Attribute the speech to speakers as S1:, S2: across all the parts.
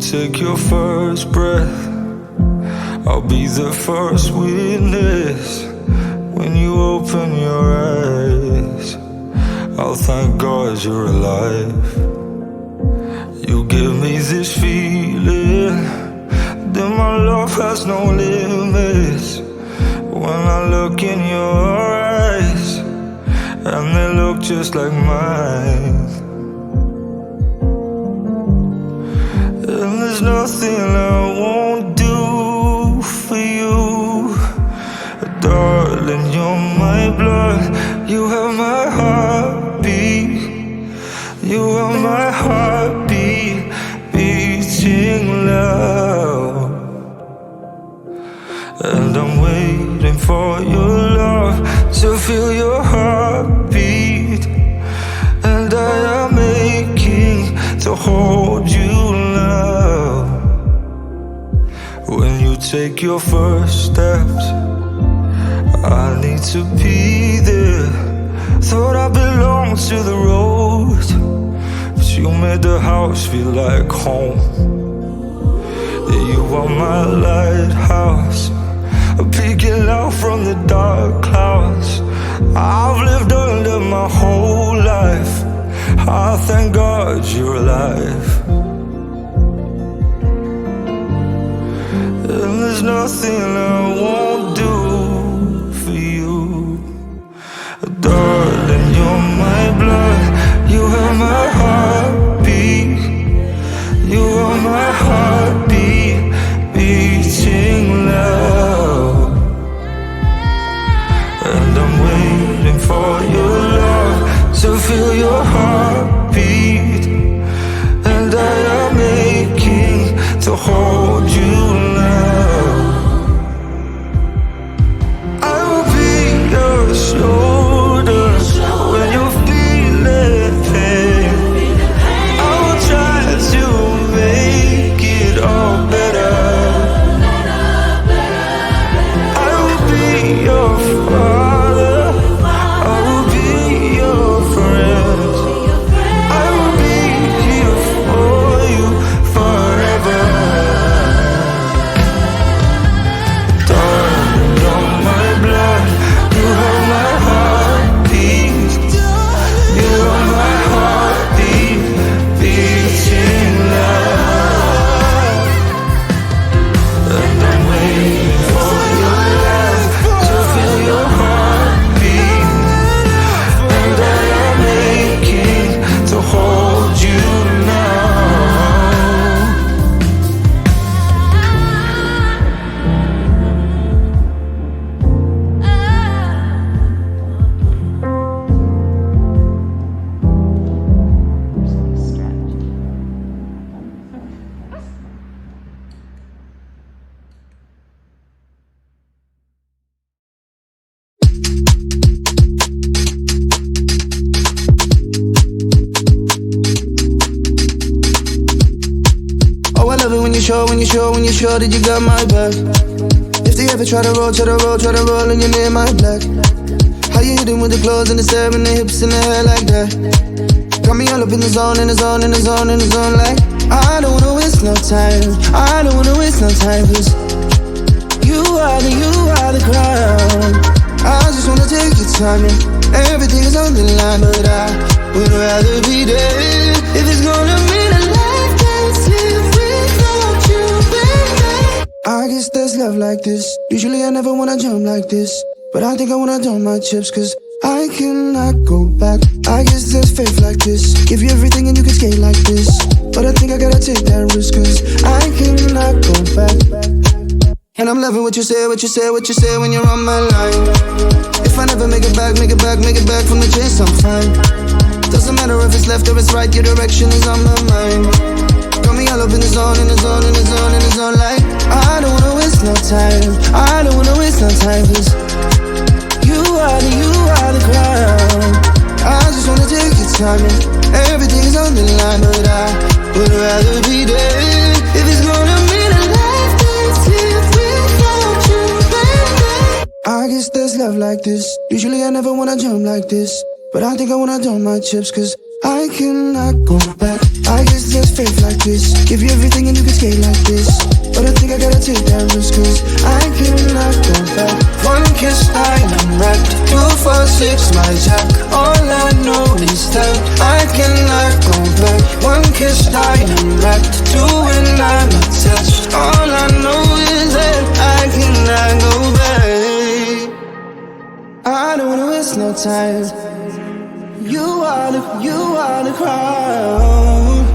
S1: take your first breath, I'll be the first witness. When you open your eyes, I'll thank God you're alive. You give me this feeling that my love has no limits. When I look in your eyes, and they look just like mine, and there's nothing I won't do for you. Darling, you're my blood, you have my heartbeat. You have my heartbeat beating loud. And I'm waiting for your love to feel your heartbeat. And I am aching to hold you now. When you take your first steps, I need to be there. Thought I belonged to the road, but you made the house feel like home. You are my lighthouse, peeking out from the dark clouds. I've lived under my whole life, I thank God you're alive. And there's nothing I won't do for you. Darling, you're my blood, you have my heartbeat. You are my heartbeat beating loud. And I'm waiting for your love to feel your heartbeat. And I am aching to hold you now. I will be your shoulder when you're feeling pain. I will try to make it all better. I will be your father, I will be your friend. I will be here for you forever. Darling, you're my blood, you have my heartbeat. You are my heartbeat beating loud. And I'm waiting for your love to feel your heartbeat. And I am aching to hold you now.
S2: Oh, I love it when you show that you got my back. If they ever try to roll and you're near my black. How you hitting with the clothes and the stare and the hips and the hair like that. Got me all up in the zone, like I don't wanna waste no time, I don't wanna waste no time, cause you are the crown. I just wanna take your time and everything is on the line, but I would rather be dead if it's gonna mean a life that's here without you, baby. I guess there's love like this. Usually I never wanna jump like this, but I think I wanna dump my chips, cause I cannot go back. I guess there's faith like this. Give you everything and you can skate like this, but I think I gotta take that risk, cause I cannot go back. And I'm loving what you say when you're on my line. If I never make it back from the chase, I'm fine. Doesn't matter if it's left or it's right, your direction is on my mind. Got me all up in the zone, like I don't wanna waste no time, I don't wanna waste no time, cause you are the crown. I just wanna take your time and everything is on the line, but I would rather be dead if it's gonna mean a life that's here without you, baby. I guess there's love like this. Usually I never wanna jump like this, but I think I wanna dump my chips, cause I cannot go back. I guess there's faith like this. Give you everything and you can skate like this. But I think I gotta take that risk, cause I cannot go back. One kiss, I'm wrecked. 2, 4, 6, my jack. All I know is that I cannot go back. One kiss, I'm wrecked. 2 and I'm attached. All I know is that I cannot go back. I don't wanna waste no time. You are the crown.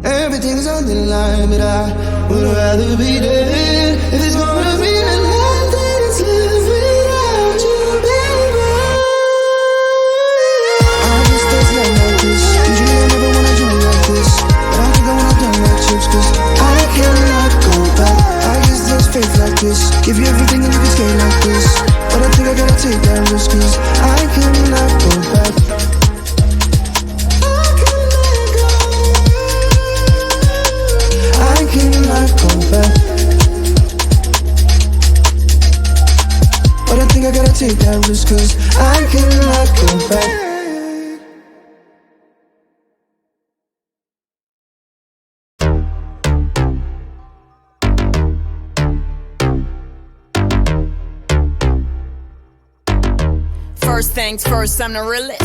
S2: Everything's on the line, but I would rather be dead. If it's gonna be the life that it's live without you, baby. I just there's nothing like this. Usually I never wanna do like this, but I think I wanna do like chips, cause I cannot go back. I guess there's faith like this. Give you everything and you can skate like this. But I think I gotta take that risk, cause I cannot go back. I cannot go back. But I think I gotta take that risk, cause I cannot go back.
S3: First things first, I'm the realest.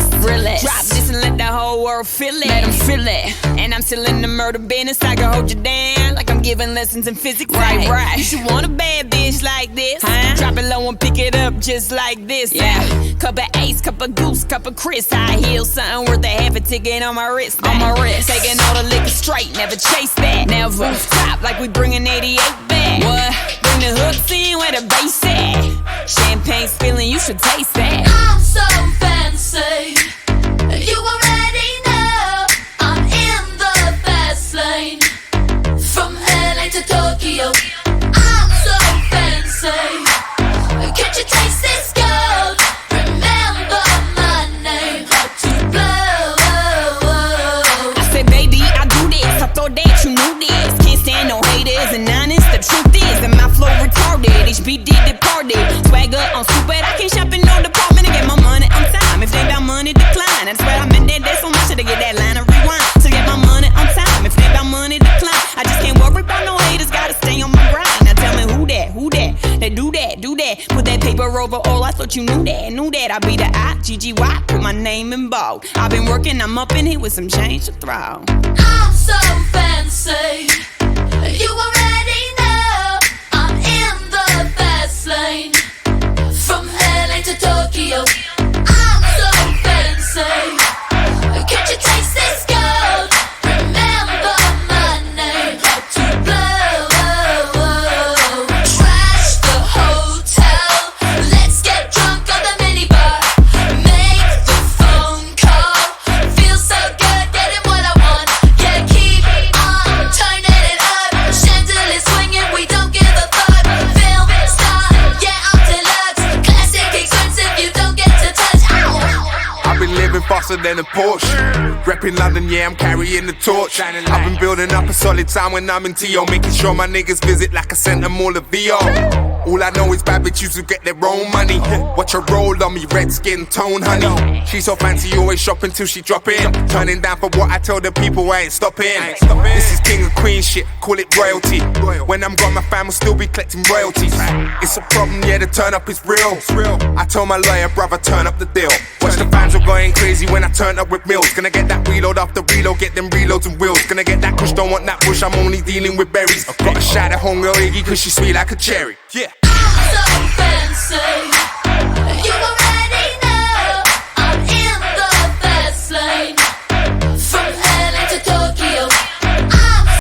S3: Drop this and let the whole world feel it. Let them feel it. And I'm still in the murder business. I can hold you down like I'm giving lessons in physics. Right. You should want a bad bitch like this. Drop it low and pick it up just like this. Yeah. Cup of Ace, cup of Goose, cup of Chris. High heels, something worth a half a ticket on my wrist. Taking all the liquor straight, never chase that. Never stop like we bringing 88 back. What? Bring the hooks in where the bass at. Champagne spilling, you should taste that.
S4: I'm so fancy. You already know I'm in the fast lane. From LA to Tokyo, I'm so fancy. Can't you taste this gold? Remember my name, hard to blow.
S3: I said, baby, I do this. I thought that you knew this. Can't stand no haters and honest. The truth is that my flow retarded. HBD departed. Swagger on stupid. I can't shop in no department and get my money on time. If they got money, decline. That's where I'm in that day so much to get that line of rewind. To get my money on time. If they got money, decline. I just can't worry about no haters. Gotta stay on my grind. Now tell me who that? They do that. Put that paper over all. I thought you knew that. I be the I-G-G-Y. Put my name in bold. I've been working, I'm up in here with some change to throw.
S4: I'm so fancy. You already know I'm in the fast lane. From LA to Tokyo, I'm so fancy. Can't you taste this gold? Remember my name, hard to blow. Trash the hotel, let's get drunk on the minibar. Make the phone call, feel so good getting what I want. Yeah, keep on turning it up. Chandelier swinging, we don't give a fuck. Film star, yeah, I'm deluxe. Classic expensive, you don't get to touch. Ow.
S5: I've been living faster than a Porsche. Reppin' London, yeah, I'm carrying the torch. I've been building up a solid time when I'm in TO, making sure my niggas visit like I sent them all a VO. All I know is bad bitches who get their own money. Watch her roll on me, red skin tone, honey. She's so fancy, always shopping till she drop in. Turning down for what I tell the people, I ain't stopping. This is king of queen shit, call it royalty. When I'm gone, my fam will still be collecting royalties. It's a problem, yeah, the turn up is real. I told my lawyer, brother, turn up the deal. Watch the fans are going crazy when I turn up with mills. Gonna get that reload after reload, get them reloads and wheels. Gonna get that kush, don't want that bush, I'm only dealing with berries. I've got a shot at homegirl Iggy cause she sweet like a cherry. Yeah.
S4: I'm so fancy.